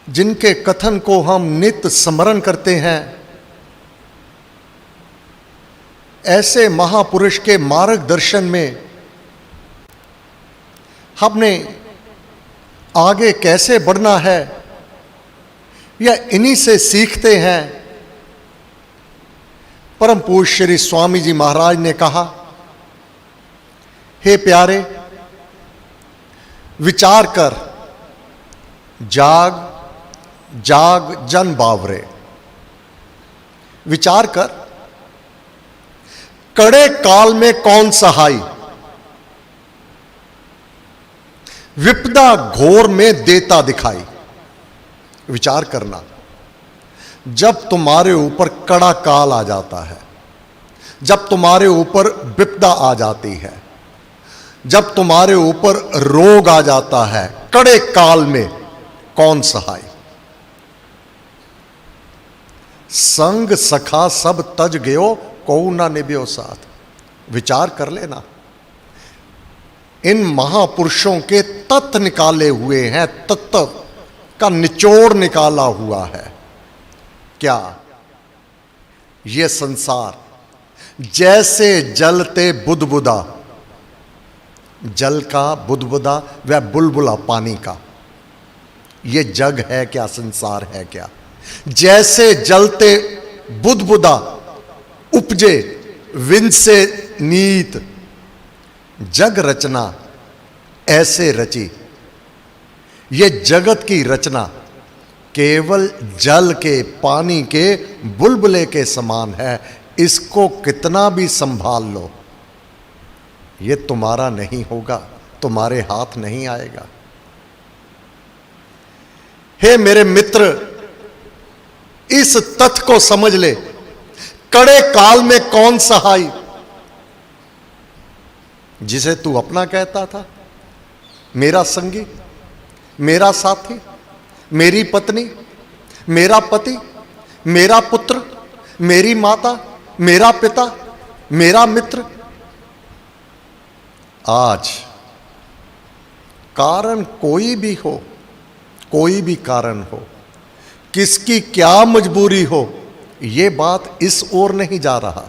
जिनके कथन को हम नित्य स्मरण करते हैं, ऐसे महापुरुष के मार्गदर्शन में हमने आगे कैसे बढ़ना है, या इन्हीं से सीखते हैं। परम पूज्य श्री स्वामी जी महाराज ने कहा, हे प्यारे, विचार कर, जाग जाग जन बावरे। विचार कर, कड़े काल में कौन सहाय, विपदा घोर में देता दिखाई। विचार करना, जब तुम्हारे ऊपर कड़ा काल आ जाता है, जब तुम्हारे ऊपर विपदा आ जाती है, जब तुम्हारे ऊपर रोग आ जाता है, कड़े काल में कौन सहाय। संग सखा सब तज गयो, को ना निभ्यो साथ। विचार कर लेना, इन महापुरुषों के तत्व निकाले हुए हैं, तत्व का निचोड़ निकाला हुआ है। क्या ये संसार जैसे जलते बुदबुदा, जल का बुदबुदा वह बुलबुला पानी का, ये जग है क्या, संसार है क्या। जैसे जलते बुदबुदा उपजे विंद से नीत, जग रचना ऐसे रची। ये जगत की रचना केवल जल के, पानी के बुलबुले के समान है। इसको कितना भी संभाल लो, ये तुम्हारा नहीं होगा, तुम्हारे हाथ नहीं आएगा। हे मेरे मित्र, इस तथ्य को समझ ले, कड़े काल में कौन सहाय। जिसे तू अपना कहता था, मेरा संगी, मेरा साथी, मेरी पत्नी, मेरा पति, मेरा पुत्र, मेरी माता, मेरा पिता, मेरा मित्र, आज कारण कोई भी हो, कोई भी कारण हो, किसकी क्या मजबूरी हो, ये बात इस ओर नहीं जा रहा।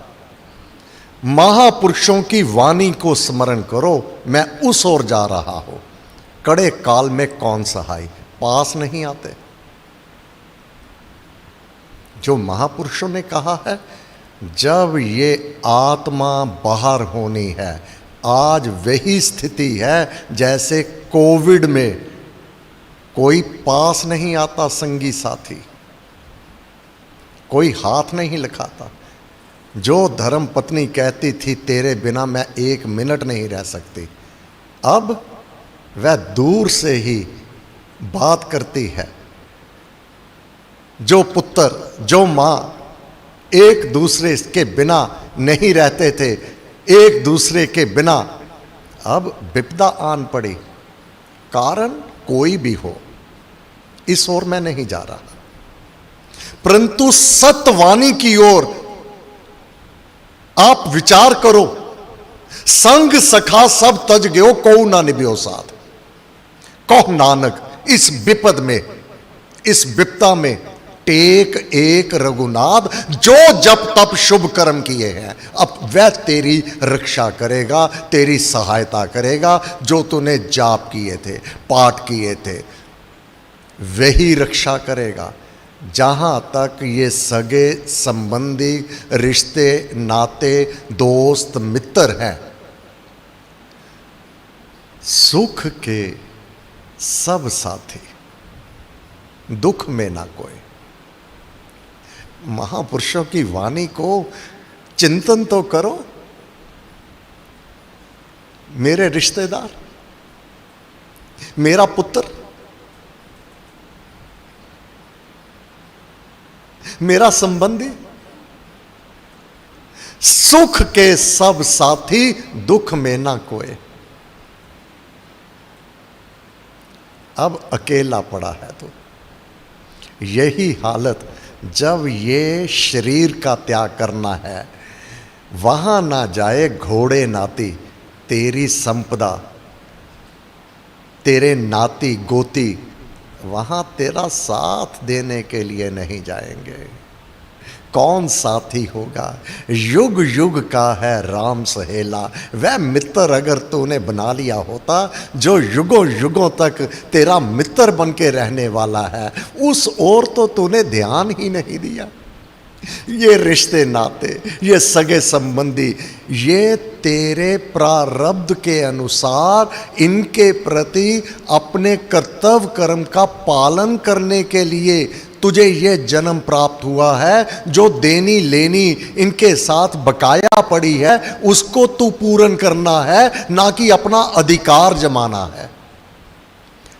महापुरुषों की वाणी को स्मरण करो, मैं उस ओर जा रहा हूं। कड़े काल में कौन सहाय, पास नहीं आते। जो महापुरुषों ने कहा है, जब ये आत्मा बाहर होनी है, आज वही स्थिति है जैसे कोविड में कोई पास नहीं आता, संगी साथी कोई हाथ नहीं लिखाता। जो धर्म पत्नी कहती थी, तेरे बिना मैं एक मिनट नहीं रह सकती, अब वह दूर से ही बात करती है। जो पुत्र, जो मां एक दूसरे के बिना नहीं रहते थे, एक दूसरे के बिना, अब विपदा आन पड़ी। कारण कोई भी हो, इस ओर मैं नहीं जा रहा, परंतु सत्यवाणी की ओर आप विचार करो। संग सखा सब तज गयो, को ना निभ्यो साथ। कहो नानक, इस विपद में, इस विपदा में टेक एक रघुनाथ, जो जप तप शुभ कर्म किए हैं, अब वह तेरी रक्षा करेगा, तेरी सहायता करेगा। जो तूने जाप किए थे, पाठ किए थे, वही रक्षा करेगा। जहां तक ये सगे संबंधी, रिश्ते नाते, दोस्त मित्र हैं, सुख के सब साथी, दुख में ना कोई। महापुरुषों की वाणी को चिंतन तो करो। मेरे रिश्तेदार, मेरा पुत्र, मेरा संबंधी, सुख के सब साथी, दुख में ना कोई। अब अकेला पड़ा है तो यही हालत, जब ये शरीर का त्याग करना है, वहां ना जाए घोड़े नाती, तेरी संपदा, तेरे नाती गोती वहां तेरा साथ देने के लिए नहीं जाएंगे। कौन साथी होगा? युग युग का है राम सहेला। वह मित्र अगर तूने बना लिया होता जो युगों युगों तक तेरा मित्र बन के रहने वाला है, उस ओर तो तूने ध्यान ही नहीं दिया। ये रिश्ते नाते, ये सगे संबंधी, ये तेरे प्रारब्ध के अनुसार इनके प्रति अपने कर्तव्य कर्म का पालन करने के लिए तुझे ये जन्म प्राप्त हुआ है। जो देनी लेनी इनके साथ बकाया पड़ी है उसको तू पूर्ण करना है, ना कि अपना अधिकार जमाना है।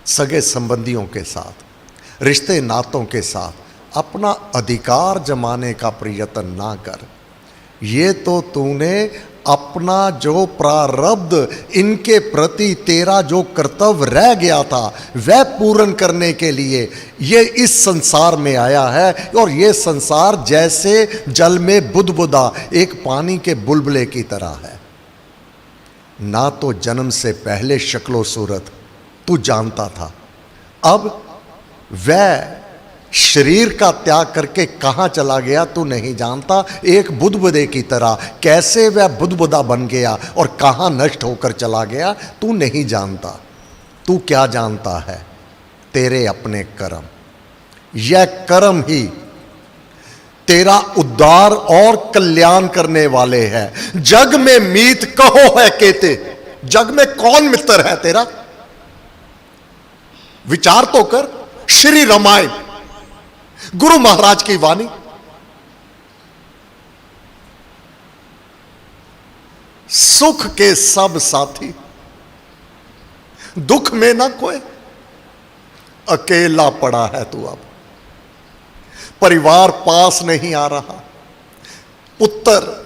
सगे संबंधियों के साथ, रिश्ते नातों के साथ अपना अधिकार जमाने का प्रयत्न ना कर। ये तो तूने अपना जो प्रारब्ध इनके प्रति तेरा जो कर्तव्य रह गया था वह पूर्ण करने के लिए ये इस संसार में आया है। और ये संसार जैसे जल में बुदबुदा एक पानी के बुलबुले की तरह है। ना तो जन्म से पहले शक्लो सूरत तू जानता था, अब वह शरीर का त्याग करके कहां चला गया तू नहीं जानता। एक बुदबुदे की तरह कैसे वह बुदबुदा बन गया और कहां नष्ट होकर चला गया तू नहीं जानता। तू क्या जानता है? तेरे अपने कर्म। यह कर्म ही तेरा उद्धार और कल्याण करने वाले हैं। जग में मीत कहो है केते। जग में कौन मित्र है तेरा? विचार तो कर। श्री रामायण, गुरु महाराज की वाणी, सुख के सब साथी, दुख में ना कोई, अकेला पड़ा है तू। अब परिवार पास नहीं आ रहा। पुत्र,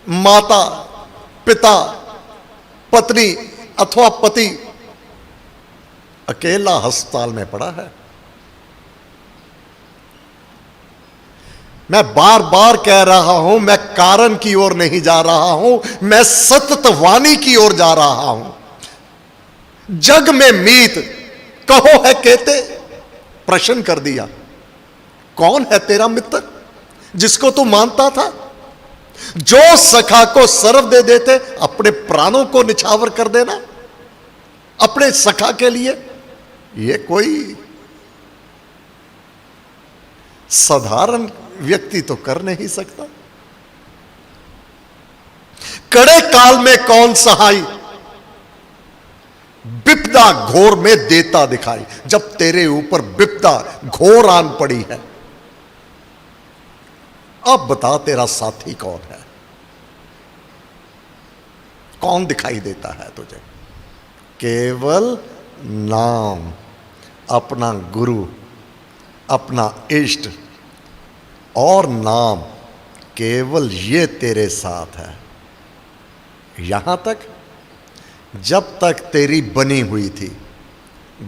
माता, पिता, पत्नी अथवा पति अकेला अस्पताल में पड़ा है। मैं बार बार कह रहा हूं, मैं कारण की ओर नहीं जा रहा हूं, मैं सतत वाणी की ओर जा रहा हूं। जग में मीत कहो है कहते। प्रश्न कर दिया, कौन है तेरा मित्र जिसको तू मानता था? जो सखा को सर्व दे देते, अपने प्राणों को निछावर कर देना अपने सखा के लिए, यह कोई साधारण व्यक्ति तो कर नहीं सकता। कड़े काल में कौन सहाय, विपदा घोर में देता दिखाई। जब तेरे ऊपर विपदा घोर आन पड़ी है, अब बता तेरा साथी कौन है? कौन दिखाई देता है तुझे? केवल नाम, अपना गुरु, अपना इष्ट और नाम, केवल ये तेरे साथ है। यहां तक जब तक तेरी बनी हुई थी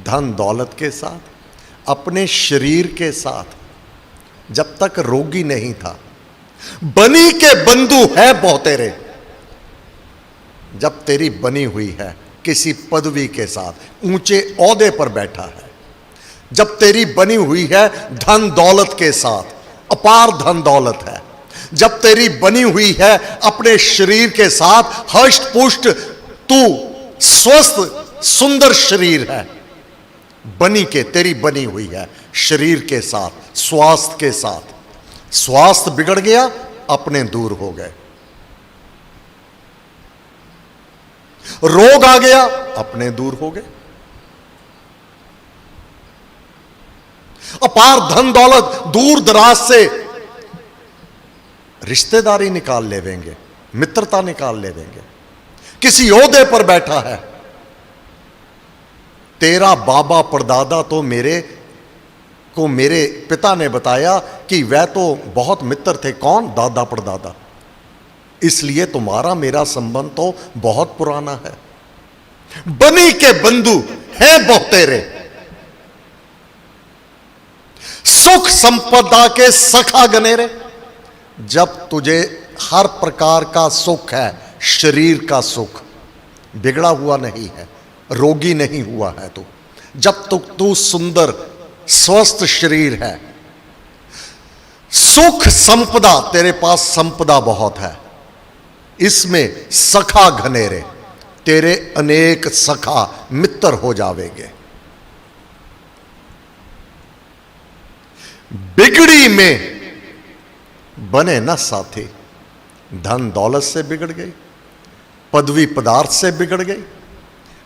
धन दौलत के साथ, अपने शरीर के साथ, जब तक रोगी नहीं था। बनी के बंधु है बहुतेरे। जब तेरी बनी हुई है किसी पदवी के साथ, ऊंचे ओहदे पर बैठा है, जब तेरी बनी हुई है धन दौलत के साथ, अपार धन दौलत है, जब तेरी बनी हुई है अपने शरीर के साथ, हष्ट पुष्ट तू स्वस्थ सुंदर शरीर है, बनी के तेरी बनी हुई है शरीर के साथ, स्वास्थ्य के साथ। स्वास्थ्य बिगड़ गया, अपने दूर हो गए। रोग आ गया, अपने दूर हो गए। अपार धन दौलत, दूर दराज से रिश्तेदारी निकाल लेवेंगे, मित्रता निकाल लेवेंगे। किसी ओहदे पर बैठा है, तेरा बाबा परदादा तो मेरे पिता ने बताया कि वह तो बहुत मित्र थे। कौन? दादा परदादा। इसलिए तुम्हारा मेरा संबंध तो बहुत पुराना है। बनी के बंधु हैं बहुतेरे, सुख संपदा के सखा गनेरे। जब तुझे हर प्रकार का सुख है, शरीर का सुख बिगड़ा हुआ नहीं है, रोगी नहीं हुआ है तू, जब तक तू सुंदर स्वस्थ शरीर है, सुख संपदा, तेरे पास संपदा बहुत है, इसमें सखा घनेरे, तेरे अनेक सखा मित्र हो जावेंगे। बिगड़ी में बने ना साथी, धन दौलत से बिगड़ गई, पदवी पदार्थ से बिगड़ गई,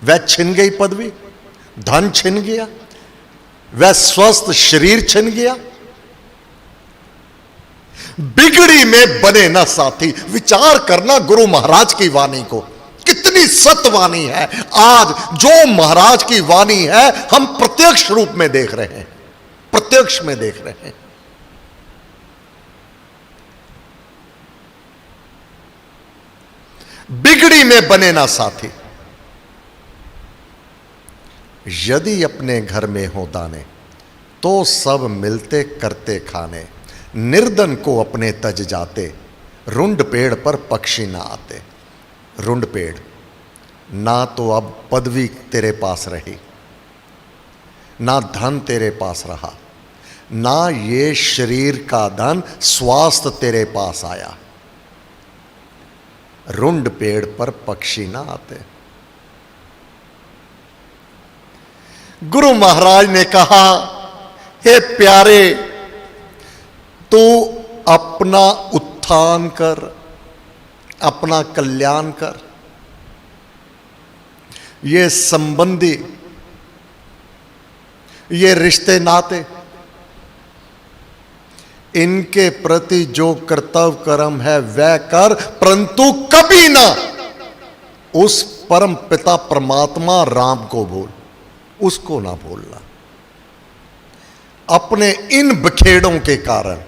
वह छिन गई पदवी, धन छिन गया, वह स्वस्थ शरीर छिन गया। बिगड़ी में बने ना साथी। विचार करना गुरु महाराज की वाणी को, कितनी सत्यवाणी है। आज जो महाराज की वाणी है हम प्रत्यक्ष रूप में देख रहे हैं, प्रत्यक्ष में देख रहे हैं। बिगड़ी में बने ना साथी, यदि अपने घर में हो दाने तो सब मिलते करते खाने, निर्धन को अपने तज जाते, रुंड पेड़ पर पक्षी ना आते। रुंड पेड़, ना तो अब पदवी तेरे पास रही, ना धन तेरे पास रहा, ना ये शरीर का धन स्वास्थ्य तेरे पास आया। रुंड पेड़ पर पक्षी ना आते। गुरु महाराज ने कहा, हे प्यारे, तू अपना उत्थान कर, अपना कल्याण कर। ये संबंधी, ये रिश्ते नाते, इनके प्रति जो कर्तव्य कर्म है वह कर, परंतु कभी ना उस परम पिता परमात्मा राम को भूल, उसको ना भूलना। अपने इन बखेड़ों के कारण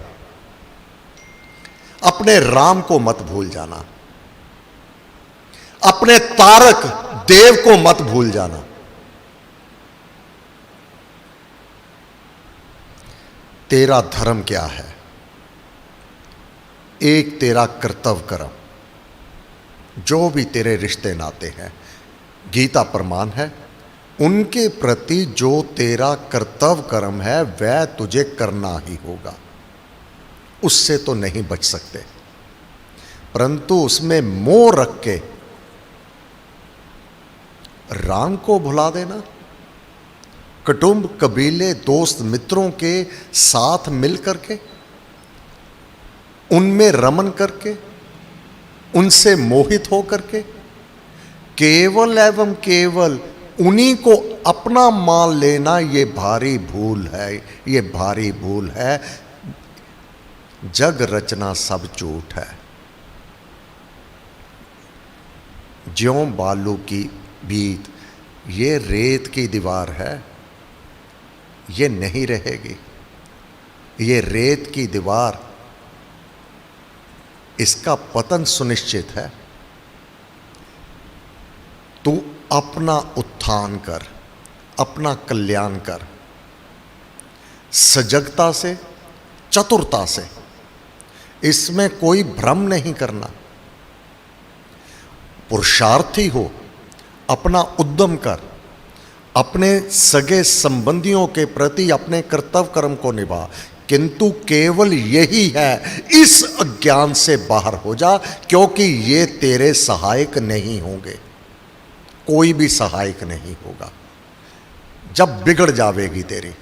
अपने राम को मत भूल जाना, अपने तारक देव को मत भूल जाना। तेरा धर्म क्या है? एक तेरा कर्तव्य कर्म, जो भी तेरे रिश्ते नाते हैं, गीता प्रमाण है, उनके प्रति जो तेरा कर्तव्य कर्म है वह तुझे करना ही होगा। उससे तो नहीं बच सकते, परंतु उसमें मोह रख के राम को भुला देना, कुटुंब कबीले दोस्त मित्रों के साथ मिल करके, उनमें रमन करके, उनसे मोहित हो करके, केवल एवं केवल उन्हीं को अपना मान लेना, ये भारी भूल है, ये भारी भूल है। जग रचना सब झूठ है। ज्यों बालू की बीत, ये रेत की दीवार है, ये नहीं रहेगी। ये रेत की दीवार, इसका पतन सुनिश्चित है। तू अपना उत्थान कर, अपना कल्याण कर, सजगता से, चतुरता से। इसमें कोई भ्रम नहीं करना। पुरुषार्थी हो, अपना उद्यम कर, अपने सगे संबंधियों के प्रति अपने कर्तव्य कर्म को निभा, किंतु केवल यही है, इस अज्ञान से बाहर हो जा, क्योंकि ये तेरे सहायक नहीं होंगे, कोई भी सहायक नहीं होगा। जब बिगड़ जावेगी तेरी,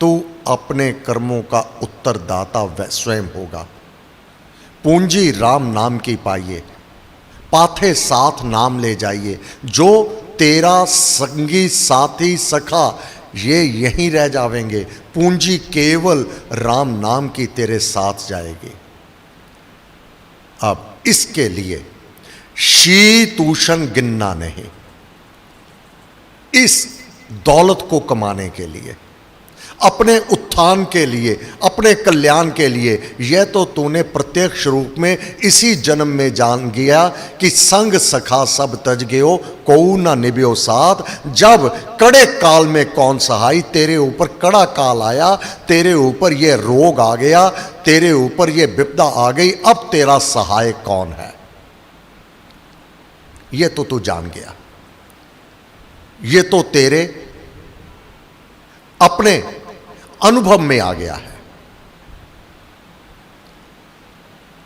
तू अपने कर्मों का उत्तरदाता स्वयं होगा। पूंजी राम नाम की पाइए, पाथे साथ नाम ले जाइए। जो तेरा संगी साथी सखा, ये यहीं रह जावेंगे। पूंजी केवल राम नाम की तेरे साथ जाएगी। अब इसके लिए शीत उष्ण गिनना नहीं, इस दौलत को कमाने के लिए, अपने उत्थान के लिए, अपने कल्याण के लिए, यह तो तूने प्रत्यक्ष रूप में इसी जन्म में जान गया कि संग सखा सब तज गयो, कोऊ ना निभ्यो साथ। जब कड़े काल में कौन सहाय, तेरे ऊपर कड़ा काल आया, तेरे ऊपर यह रोग आ गया, तेरे ऊपर यह विपदा आ गई, अब तेरा सहायक कौन है, यह तो तू जान गया। ये तो तेरे अपने अनुभव में आ गया है।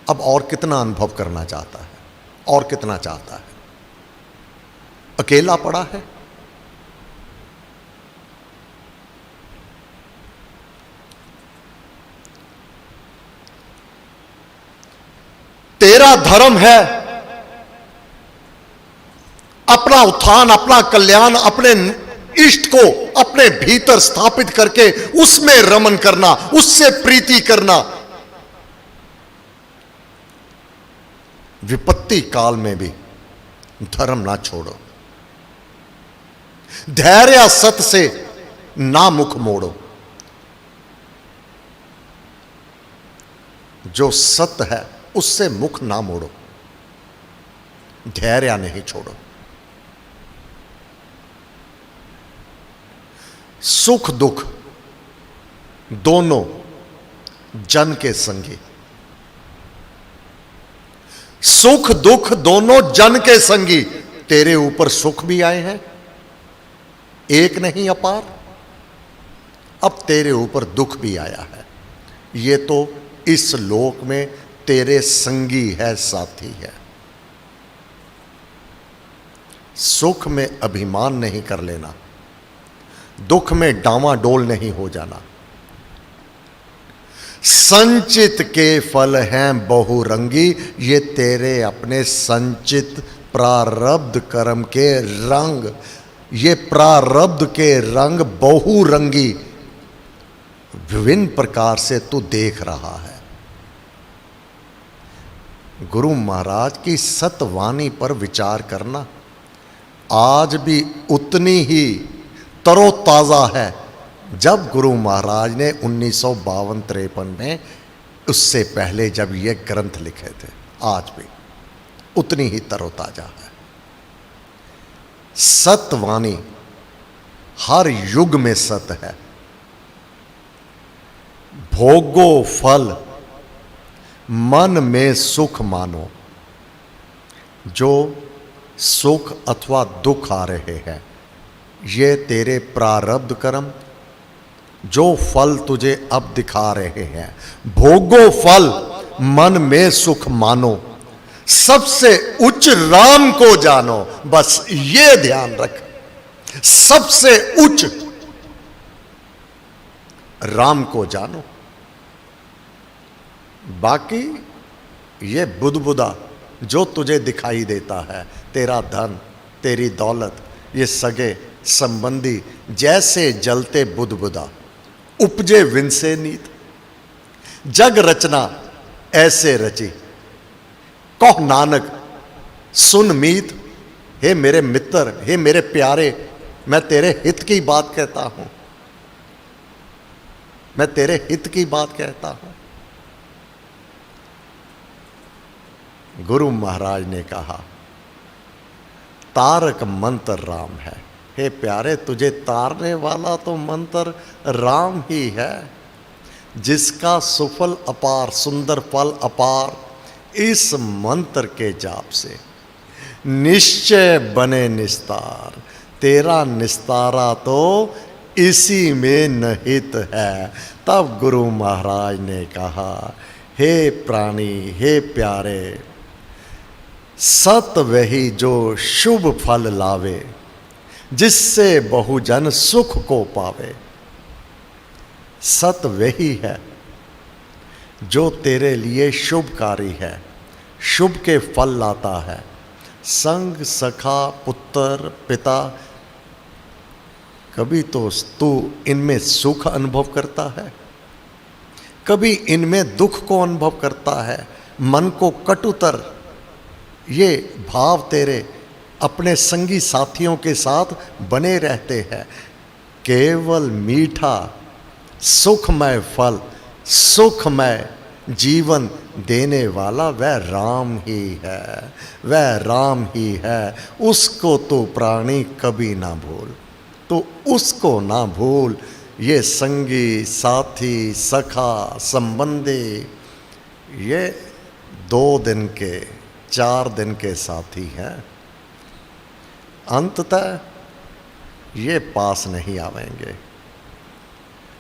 अब और कितना अनुभव करना चाहता है, और कितना चाहता है? अकेला पड़ा है। तेरा धर्म है अपना उत्थान, अपना कल्याण, अपने इष्ट को अपने भीतर स्थापित करके उसमें रमन करना, उससे प्रीति करना। विपत्ति काल में भी धर्म ना छोड़ो, धैर्य सत से ना मुख मोड़ो। जो सत्य है उससे मुख ना मोड़ो, धैर्य नहीं छोड़ो। सुख दुख दोनों जन के संगी, सुख दुख दोनों जन के संगी। तेरे ऊपर सुख भी आए हैं, एक नहीं अपार, अब तेरे ऊपर दुख भी आया है। ये तो इस लोक में तेरे संगी है, साथी है। सुख में अभिमान नहीं कर लेना, दुख में डावाडोल नहीं हो जाना। संचित के फल हैं बहुरंगी, ये तेरे अपने संचित प्रारब्ध कर्म के रंग, ये प्रारब्ध के रंग बहुरंगी विभिन्न प्रकार से तू देख रहा है। गुरु महाराज की सतवाणी पर विचार करना आज भी उतनी ही तरोताजा है जब गुरु महाराज ने 1952-53 में, उससे पहले जब ये ग्रंथ लिखे थे। आज भी उतनी ही तरोताजा है। सतवाणी हर युग में सत है। भोगो फल मन में सुख मानो। जो सुख अथवा दुख आ रहे हैं ये तेरे प्रारब्ध कर्म, जो फल तुझे अब दिखा रहे हैं। भोगो फल मन में सुख मानो, सबसे उच्च राम को जानो। बस ये ध्यान रख, सबसे उच्च राम को जानो। बाकी ये बुदबुदा जो तुझे दिखाई देता है, तेरा धन, तेरी दौलत, ये सगे संबंधी जैसे जलते बुदबुदा, उपजे विनसे नीत। जग रचना ऐसे रची, कहो नानक सुन मीत। हे मेरे मित्र, हे मेरे प्यारे, मैं तेरे हित की बात कहता हूं, मैं तेरे हित की बात कहता हूं। गुरु महाराज ने कहा तारक मंत्र राम है। हे प्यारे, तुझे तारने वाला तो मंत्र राम ही है, जिसका सुफल अपार, सुंदर फल अपार। इस मंत्र के जाप से निश्चय बने निस्तार। तेरा निस्तारा तो इसी में निहित है। तब गुरु महाराज ने कहा, हे प्राणी, हे प्यारे, सत वही जो शुभ फल लावे, जिससे बहुजन सुख को पावे। सत वही है जो तेरे लिए शुभकारी है, शुभ के फल लाता है। संग, सखा, पुत्र, पिता, कभी तो तू इनमें सुख अनुभव करता है, कभी इनमें दुख को अनुभव करता है। मन को कटुतर ये भाव तेरे अपने संगी साथियों के साथ बने रहते हैं। केवल मीठा सुखमय फल, सुखमय जीवन देने वाला वह राम ही है, वह राम ही है। उसको तो प्राणी कभी ना भूल, तो उसको ना भूल। ये संगी साथी सखा संबंधी ये 2 दिन के 4 दिन के साथी हैं, अंततः ये पास नहीं आवेंगे।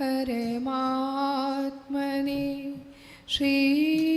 परमात्मने श्री